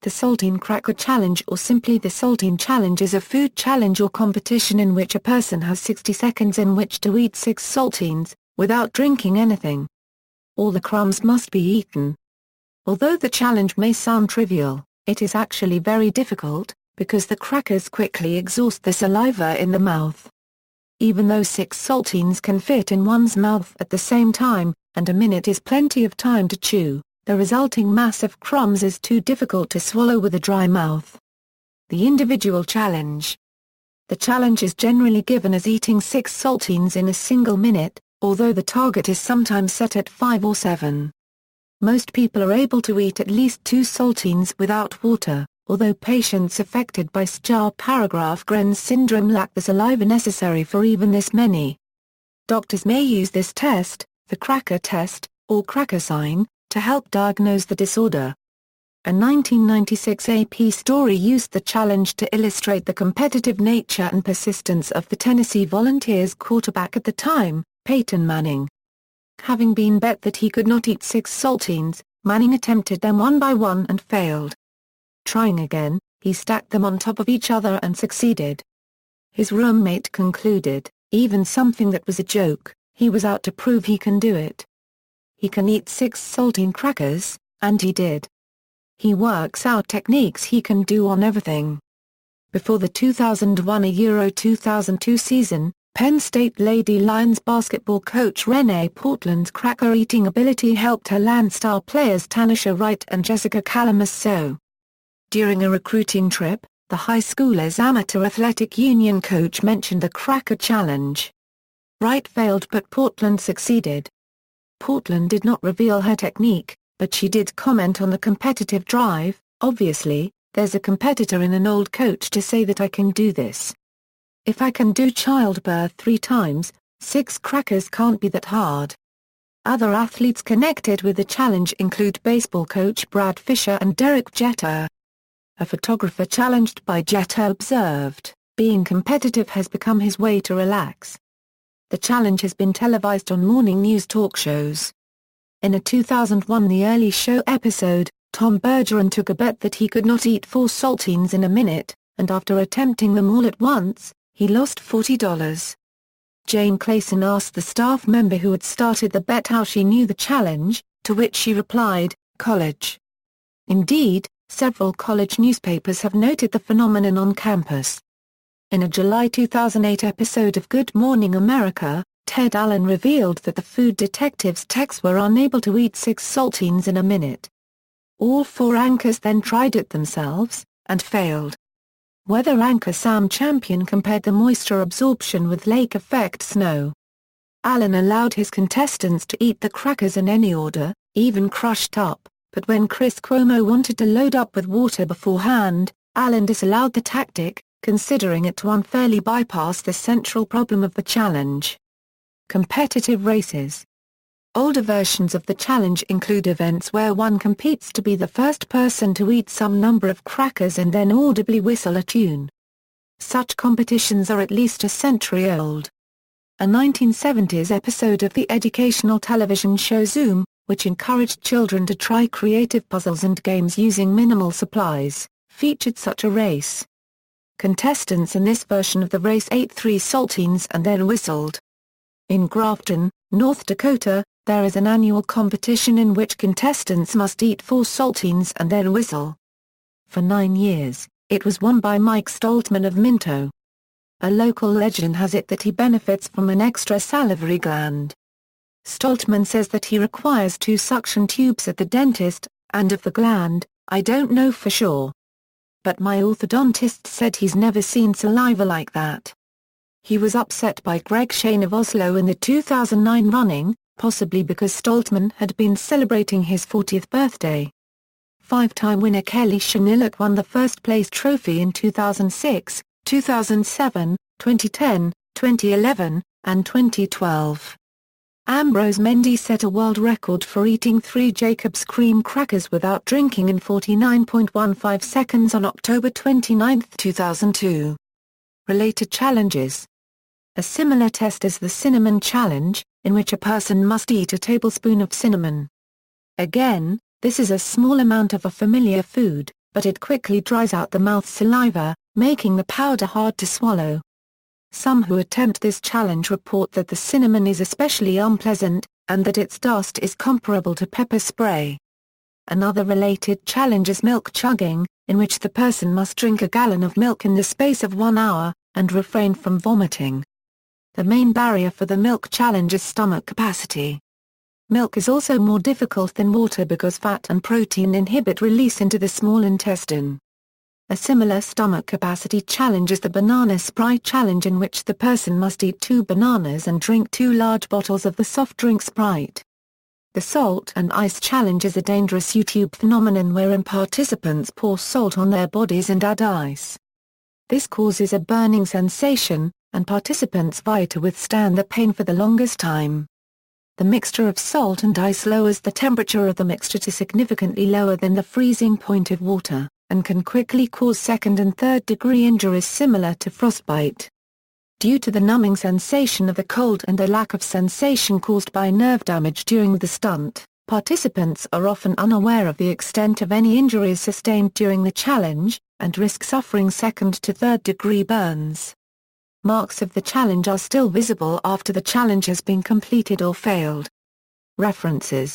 The Saltine Cracker Challenge, or simply the Saltine Challenge, is a food challenge or competition in which a person has 60 seconds in which to eat 6 saltines, without drinking anything. All the crumbs must be eaten. Although the challenge may sound trivial, it is actually very difficult, because the crackers quickly exhaust the saliva in the mouth. Even though 6 saltines can fit in one's mouth at the same time, and a minute is plenty of time to chew, the resulting mass of crumbs is too difficult to swallow with a dry mouth. The individual challenge. The challenge is generally given as eating 6 saltines in a single minute, although the target is sometimes set at 5 or 7. Most people are able to eat at least 2 saltines without water, although patients affected by Sjögren syndrome lack the saliva necessary for even this many. Doctors may use this test, the cracker test, or cracker sign, to help diagnose the disorder. A 1996 AP story used the challenge to illustrate the competitive nature and persistence of the Tennessee Volunteers quarterback at the time, Peyton Manning. Having been bet that he could not eat 6 saltines, Manning attempted them one by one and failed. Trying again, he stacked them on top of each other and succeeded. His roommate concluded, even something that was a joke, he was out to prove he can do it. He can eat 6 saltine crackers, and he did. He works out techniques he can do on everything. Before the 2001 Euro 2002 season, Penn State Lady Lions basketball coach Renee Portland's cracker eating ability helped her land star players Tanisha Wright and Jessica Kalamazoo. During a recruiting trip, the high school's amateur athletic union coach mentioned the cracker challenge. Wright failed but Portland succeeded. Portland did not reveal her technique, but she did comment on the competitive drive. Obviously, there's a competitor in an old coach to say that I can do this. If I can do childbirth 3 times, 6 crackers can't be that hard. Other athletes connected with the challenge include baseball coach Brad Fisher and Derek Jeter. A photographer challenged by Jeter observed, being competitive has become his way to relax. The challenge has been televised on morning news talk shows. In a 2001 The Early Show episode, Tom Bergeron took a bet that he could not eat 4 saltines in a minute, and after attempting them all at once, he lost $40. Jane Clayson asked the staff member who had started the bet how she knew the challenge, to which she replied, college. Indeed, several college newspapers have noted the phenomenon on campus. In a July 2008 episode of Good Morning America, Ted Allen revealed that the food detectives Tex were unable to eat 6 saltines in a minute. All 4 anchors then tried it themselves, and failed. Weather anchor Sam Champion compared the moisture absorption with lake effect snow. Allen allowed his contestants to eat the crackers in any order, even crushed up, but when Chris Cuomo wanted to load up with water beforehand, Allen disallowed the tactic, considering it to unfairly bypass the central problem of the challenge. Competitive races. Older versions of the challenge include events where one competes to be the first person to eat some number of crackers and then audibly whistle a tune. Such competitions are at least a century old. A 1970s episode of the educational television show Zoom, which encouraged children to try creative puzzles and games using minimal supplies, featured such a race. Contestants in this version of the race ate 3 saltines and then whistled. In Grafton, North Dakota, there is an annual competition in which contestants must eat 4 saltines and then whistle. For 9 years, it was won by Mike Stoltman of Minto. A local legend has it that he benefits from an extra salivary gland. Stoltman says that he requires 2 suction tubes at the dentist, and of the gland, I don't know for sure. But my orthodontist said he's never seen saliva like that. He was upset by Greg Shane of Oslo in the 2009 running, possibly because Stoltman had been celebrating his 40th birthday. 5-time winner Kelly Shaniluk won the first-place trophy in 2006, 2007, 2010, 2011, and 2012. Ambrose Mendy set a world record for eating 3 Jacob's cream crackers without drinking in 49.15 seconds on October 29, 2002. Related challenges. A similar test is the cinnamon challenge, in which a person must eat a tablespoon of cinnamon. Again, this is a small amount of a familiar food, but it quickly dries out the mouth's saliva, making the powder hard to swallow. Some who attempt this challenge report that the cinnamon is especially unpleasant, and that its dust is comparable to pepper spray. Another related challenge is milk chugging, in which the person must drink a gallon of milk in the space of 1 hour, and refrain from vomiting. The main barrier for the milk challenge is stomach capacity. Milk is also more difficult than water because fat and protein inhibit release into the small intestine. A similar stomach capacity challenge is the banana Sprite challenge, in which the person must eat 2 bananas and drink 2 large bottles of the soft drink Sprite. The salt and ice challenge is a dangerous YouTube phenomenon wherein participants pour salt on their bodies and add ice. This causes a burning sensation, and participants vie to withstand the pain for the longest time. The mixture of salt and ice lowers the temperature of the mixture to significantly lower than the freezing point of water, and can quickly cause second and third degree injuries similar to frostbite. Due to the numbing sensation of the cold and a lack of sensation caused by nerve damage during the stunt, participants are often unaware of the extent of any injuries sustained during the challenge, and risk suffering second to third degree burns. Marks of the challenge are still visible after the challenge has been completed or failed. References